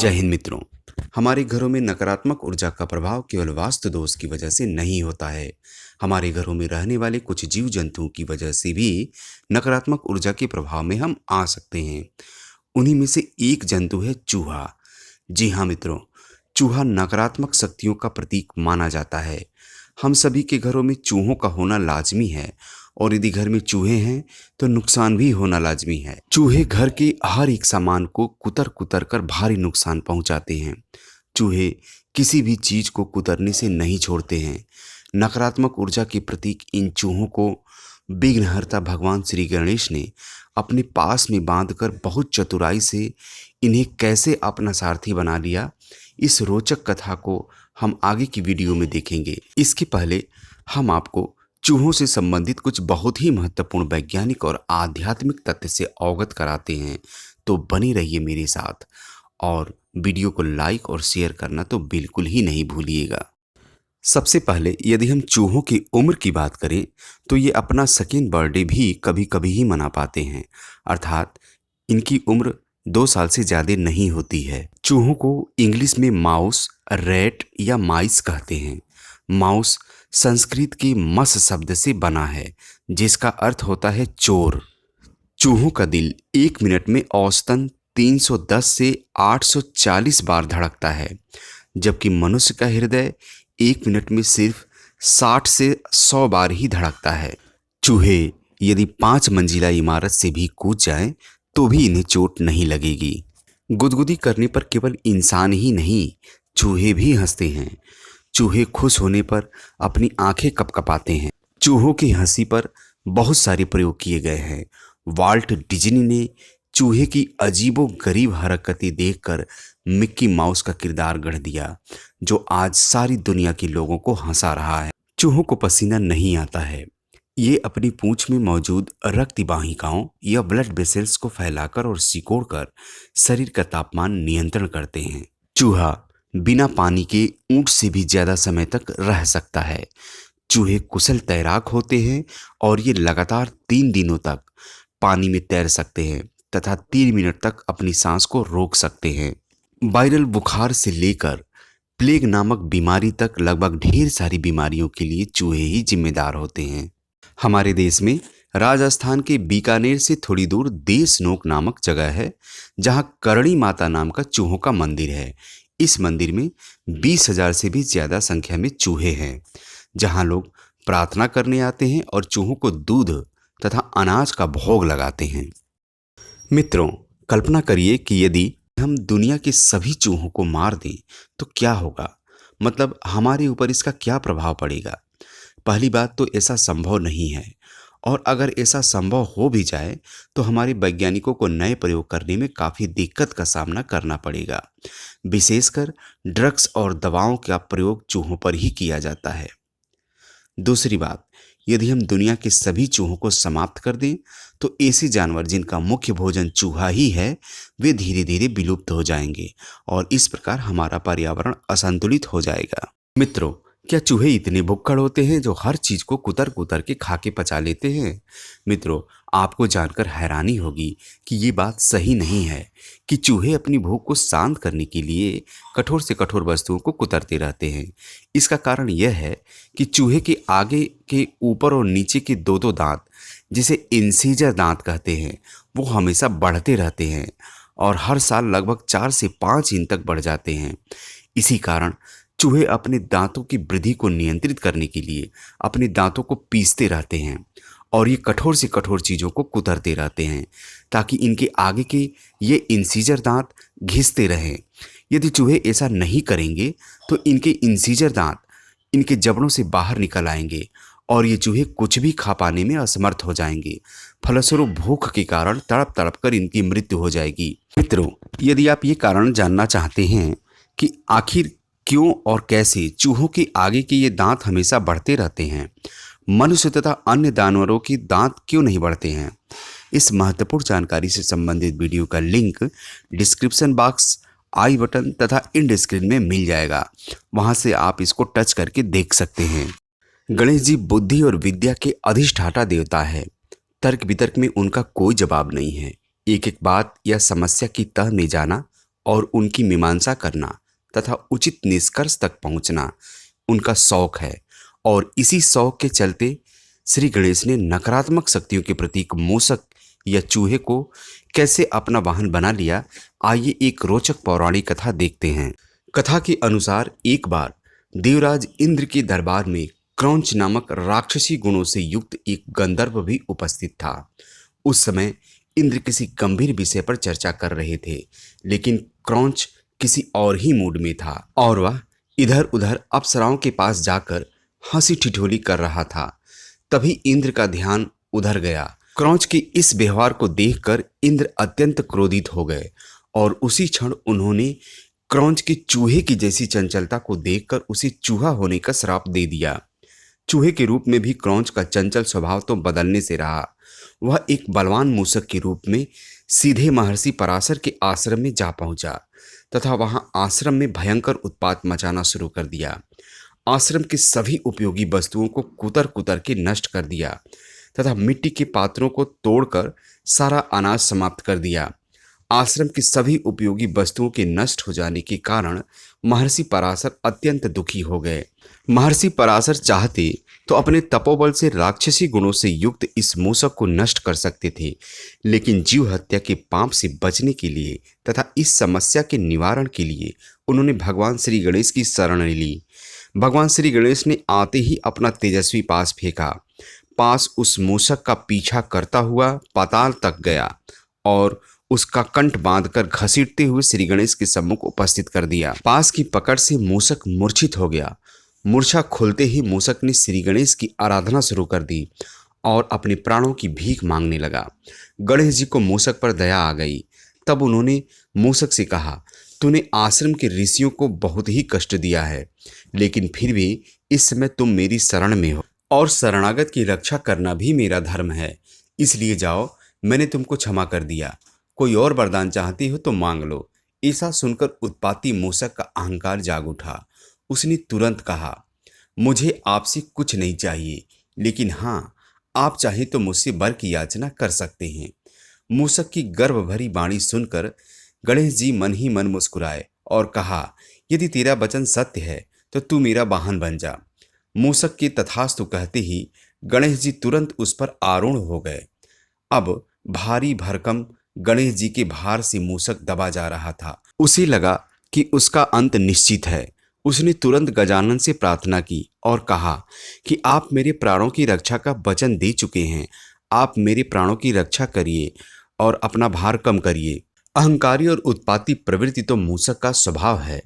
जय हिंद मित्रों। हमारे घरों में नकारात्मक ऊर्जा का प्रभाव केवल वास्तु दोष की वजह से नहीं होता है। हमारे घरों में रहने वाले कुछ जीव जंतुओं की वजह से भी नकारात्मक ऊर्जा के प्रभाव में हम आ सकते हैं। उन्हीं में से एक जंतु है चूहा। जी हाँ मित्रों, चूहा नकारात्मक शक्तियों का प्रतीक माना जाता है। हम सभी के घरों में चूहों का होना लाजमी है और यदि घर में चूहे हैं तो नुकसान भी होना लाजमी है। चूहे घर के हर एक सामान को कुतर कुतर कर भारी नुकसान पहुंचाते हैं। चूहे किसी भी चीज को कुतरने से नहीं छोड़ते हैं। नकारात्मक ऊर्जा के प्रतीक इन चूहों को विघ्नहर्ता भगवान श्री गणेश ने अपने पास में बांधकर बहुत चतुराई से इन्हें कैसे अपना सारथी बना लिया, इस रोचक कथा को हम आगे की वीडियो में देखेंगे। इसके पहले हम आपको चूहों से संबंधित कुछ बहुत ही महत्वपूर्ण वैज्ञानिक और आध्यात्मिक तथ्य से अवगत कराते हैं, तो बने रहिए मेरे साथ और वीडियो को लाइक और शेयर करना तो बिल्कुल ही नहीं भूलिएगा। सबसे पहले यदि हम चूहों की उम्र की बात करें तो ये अपना सेकेंड बर्थडे भी कभी कभी ही मना पाते हैं, अर्थात इनकी उम्र 2 साल से ज़्यादा नहीं होती है। चूहों को इंग्लिश में माउस, रैट या माइस कहते हैं। माउस संस्कृत के मस शब्द से बना है जिसका अर्थ होता है चोर। चूहों का दिल 1 मिनट में औसतन 310 से 840 बार धड़कता है, जबकि मनुष्य का हृदय 1 मिनट में सिर्फ 60 से 100 बार ही धड़कता है। चूहे यदि 5 मंजिला इमारत से भी कूद जाएं तो भी इन्हें चोट नहीं लगेगी। गुदगुदी करने पर केवल इंसान ही नहीं, चूहे भी हंसते हैं। चूहे खुश होने पर अपनी आंखें कपकपाते हैं। चूहों की हंसी पर बहुत सारे प्रयोग किए गए हैं। वाल्ट डिज्नी ने चूहे की अजीबो गरीब हरकतें देखकर मिक्की माउस का किरदार गढ़ दिया, जो आज सारी दुनिया के लोगों को हंसा रहा है। चूहों को पसीना नहीं आता है। ये अपनी पूंछ में मौजूद रक्त वाहिकाओं या ब्लड वेसल्स को फैलाकर और सिकोड़कर शरीर का तापमान नियंत्रण करते हैं। चूहा बिना पानी के ऊंट से भी ज्यादा समय तक रह सकता है। चूहे कुशल तैराक होते हैं और ये लगातार 3 दिनों तक पानी में तैर सकते हैं तथा 3 मिनट तक अपनी सांस को रोक सकते हैं। वायरल बुखार से लेकर प्लेग नामक बीमारी तक लगभग ढेर सारी बीमारियों के लिए चूहे ही जिम्मेदार होते हैं। हमारे देश में राजस्थान के बीकानेर से थोड़ी दूर देशनोक नामक जगह है, जहां करणी माता नाम का चूहों का मंदिर है। इस मंदिर में 20,000 से भी ज्यादा संख्या में चूहे हैं, जहां लोग प्रार्थना करने आते हैं और चूहों को दूध तथा अनाज का भोग लगाते हैं। मित्रों, कल्पना करिए कि यदि हम दुनिया के सभी चूहों को मार दें तो क्या होगा, मतलब हमारे ऊपर इसका क्या प्रभाव पड़ेगा। पहली बात तो ऐसा संभव नहीं है, और अगर ऐसा संभव हो भी जाए तो हमारे वैज्ञानिकों को नए प्रयोग करने में काफ़ी दिक्कत का सामना करना पड़ेगा। विशेषकर ड्रग्स और दवाओं का प्रयोग चूहों पर ही किया जाता है। दूसरी बात, यदि हम दुनिया के सभी चूहों को समाप्त कर दें तो ऐसे जानवर जिनका मुख्य भोजन चूहा ही है, वे धीरे धीरे विलुप्त हो जाएंगे और इस प्रकार हमारा पर्यावरण असंतुलित हो जाएगा। मित्रों, क्या चूहे इतने भुक्कड़ होते हैं जो हर चीज को कुतर कुतर के खा के पचा लेते हैं? मित्रों, आपको जानकर हैरानी होगी कि ये बात सही नहीं है कि चूहे अपनी भूख को शांत करने के लिए कठोर से कठोर वस्तुओं को कुतरते रहते हैं। इसका कारण यह है कि चूहे के आगे के ऊपर और नीचे के 2-2 दांत, जिसे इंसीजर दांत कहते हैं, वो हमेशा बढ़ते रहते हैं और हर साल लगभग 4 से 5 इंच तक बढ़ जाते हैं। इसी कारण चूहे अपने दांतों की वृद्धि को नियंत्रित करने के लिए अपने दांतों को पीसते रहते हैं और ये कठोर से कठोर चीज़ों को कुतरते रहते हैं ताकि इनके आगे के ये इंसीजर दांत घिसते रहें। यदि चूहे ऐसा नहीं करेंगे तो इनके इंसीजर दांत इनके जबड़ों से बाहर निकल आएंगे और ये चूहे कुछ भी खा पाने में असमर्थ हो जाएंगे। फलस्वरूप भूख के कारण तड़प तड़प कर इनकी मृत्यु हो जाएगी। मित्रों, यदि आप ये कारण जानना चाहते हैं कि आखिर क्यों और कैसे चूहों के आगे के ये दांत हमेशा बढ़ते रहते हैं, मनुष्य तथा अन्य जानवरों के दांत क्यों नहीं बढ़ते हैं, इस महत्वपूर्ण जानकारी से संबंधित वीडियो का लिंक डिस्क्रिप्शन बॉक्स, आई बटन तथा एंड स्क्रीन में मिल जाएगा। वहां से आप इसको टच करके देख सकते हैं। गणेश जी बुद्धि और विद्या के अधिष्ठाता देवता है। तर्क वितर्क में उनका कोई जवाब नहीं है। एक एक बात या समस्या की तह में जाना और उनकी मीमांसा करना तथा उचित निष्कर्ष तक पहुंचना उनका शौक है। और इसी शौक के चलते श्री गणेश ने नकारात्मक शक्तियों के प्रतीक मूषक या चूहे को कैसे अपना वाहन बना लिया, आइए एक रोचक पौराणिक कथा देखते हैं। कथा के अनुसार एक बार देवराज इंद्र के दरबार में क्रौंच नामक राक्षसी गुणों से युक्त एक गंधर्व भी उपस्थित था। उस समय इंद्र किसी गंभीर विषय पर चर्चा कर रहे थे, लेकिन क्रौंच किसी और ही मूड में था और वह इधर उधर अप्सराओं के पास जाकर हंसी ठिठोली कर रहा था। तभी इंद्र का ध्यान उधर गया। क्रौंच के इस व्यवहार को देखकर इंद्र अत्यंत क्रोधित हो गए और उसी क्षण उन्होंने क्रौंच के चूहे की जैसी चंचलता को देखकर उसे चूहा होने का श्राप दे दिया। चूहे के रूप में भी क्रौंच का चंचल स्वभाव तो बदलने से रहा, वह एक बलवान मूषक के रूप में सीधे महर्षि पराशर के आश्रम में जा पहुंचा तथा वहां आश्रम में भयंकर उत्पात मचाना शुरू कर दिया। आश्रम के सभी उपयोगी वस्तुओं को कुतर कुतर के नष्ट कर दिया तथा मिट्टी के पात्रों को तोड़कर सारा अनाज समाप्त कर दिया। आश्रम की सभी उपयोगी वस्तुओं के नष्ट हो जाने के कारण महर्षि पराशर अत्यंत दुखी हो गए। महर्षि पराशर चाहते तो अपने तपोबल से राक्षसी गुणों से युक्त इस मूषक को नष्ट कर सकते थे, लेकिन जीव हत्या के पाप से बचने के लिए तथा इस समस्या के निवारण के लिए उन्होंने भगवान श्री गणेश की शरण ली। भगवान श्री गणेश ने आते ही अपना तेजस्वी पास फेंका। पास उस मूषक का पीछा करता हुआ पाताल तक गया और उसका कंठ बांधकर घसीटते हुए श्री गणेश के सम्मुख उपस्थित कर दिया। पास की पकड़ से मूषक मूर्छित हो गया। मूर्छा खुलते ही मूषक ने श्री गणेश की आराधना शुरू कर दी और अपने प्राणों की भीख मांगने लगा। गणेश जी को मूषक पर दया आ गई। तब उन्होंने मूषक से कहा, तूने आश्रम के ऋषियों को बहुत ही कष्ट दिया है, लेकिन फिर भी इस समय तुम मेरी शरण में हो और शरणागत की रक्षा करना भी मेरा धर्म है। इसलिए जाओ, मैंने तुमको क्षमा कर दिया। कोई और वरदान चाहती हो तो मांग लो। ऐसा सुनकर उत्पाती मूषक का अहंकार जाग उठा। उसने तुरंत कहा, मुझे आपसे कुछ नहीं चाहिए, लेकिन हाँ, आप चाहें तो मुझसे वर की याचना कर सकते हैं। मूषक की गर्व भरी वाणी सुनकर गणेश जी मन ही मन मुस्कुराए और कहा, यदि तेरा वचन सत्य है तो तू मेरा वाहन बन जा। मूषक के तथास्तु कहते ही गणेश जी तुरंत उस पर आरूढ़ हो गए। अब भारी भरकम गणेश जी के भार से मूषक दबा जा रहा था। उसे लगा कि उसका अंत निश्चित है। उसने तुरंत गजानन से प्रार्थना की और कहा कि आप मेरे प्राणों की रक्षा का वचन दे चुके हैं, आप मेरे प्राणों की रक्षा करिए और अपना भार कम करिए। अहंकारी और उत्पाती प्रवृत्ति तो मूषक का स्वभाव है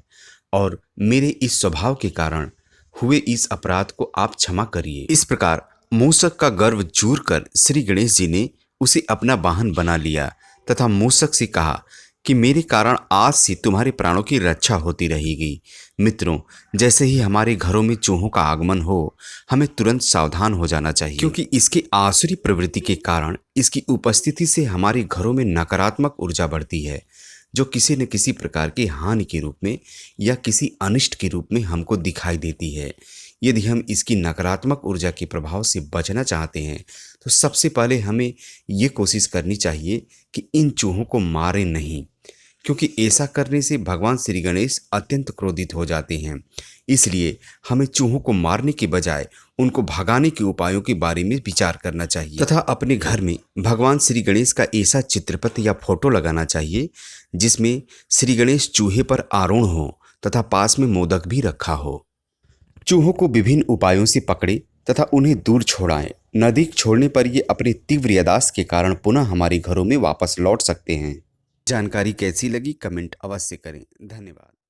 और मेरे इस स्वभाव के कारण हुए इस अपराध को आप क्षमा करिए। इस प्रकार मूषक का गर्व चूर कर श्री गणेश जी ने उसे अपना वाहन बना लिया तथा मूषक से कहा कि मेरे कारण आज से तुम्हारे प्राणों की रक्षा होती रहेगी। मित्रों, जैसे ही हमारे घरों में चूहों का आगमन हो, हमें तुरंत सावधान हो जाना चाहिए, क्योंकि इसके आसुरी प्रवृत्ति के कारण इसकी उपस्थिति से हमारे घरों में नकारात्मक ऊर्जा बढ़ती है, जो किसी न किसी प्रकार की हानि के रूप में या किसी अनिष्ट के रूप में हमको दिखाई देती है। यदि हम इसकी नकारात्मक ऊर्जा के प्रभाव से बचना चाहते हैं तो सबसे पहले हमें ये कोशिश करनी चाहिए कि इन चूहों को मारें नहीं, क्योंकि ऐसा करने से भगवान श्री गणेश अत्यंत क्रोधित हो जाते हैं। इसलिए हमें चूहों को मारने के बजाय उनको भगाने के उपायों के बारे में विचार करना चाहिए तथा अपने घर में भगवान श्री गणेश का ऐसा चित्रपट या फोटो लगाना चाहिए जिसमें श्री गणेश चूहे पर आरूढ़ हो तथा पास में मोदक भी रखा हो। चूहों को विभिन्न उपायों से पकड़े तथा उन्हें दूर छोड़ाएं। नजदीक छोड़ने पर ये अपने तीव्र याददाश्त के कारण पुनः हमारे घरों में वापस लौट सकते हैं। जानकारी कैसी लगी कमेंट अवश्य करें। धन्यवाद।